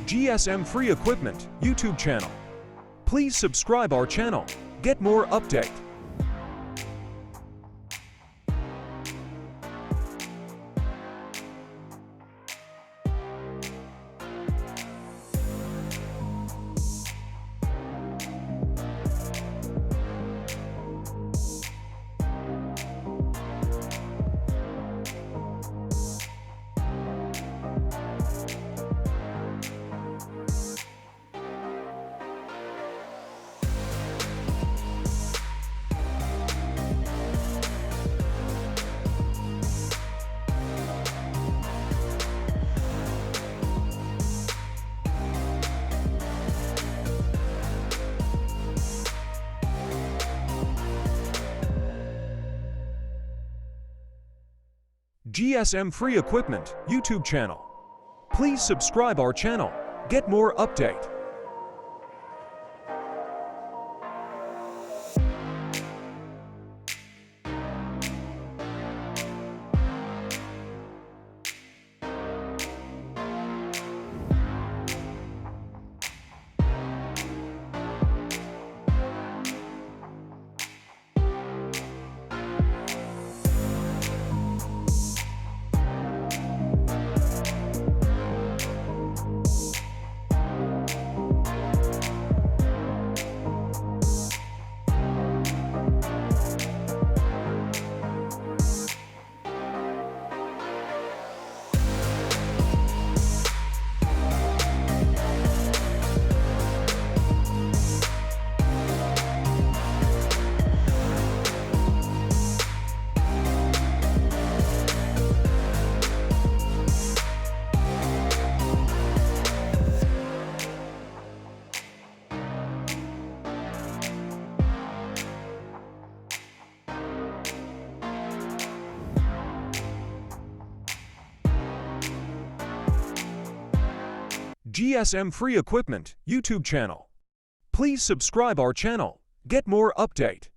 GSM Free Equipment YouTube channel. Please subscribe our channel. Get more update. GSM Free Equipment YouTube channel. Please subscribe our channel. Get more update. GSM Free Equipment YouTube channel. Please subscribe our channel. Get more update.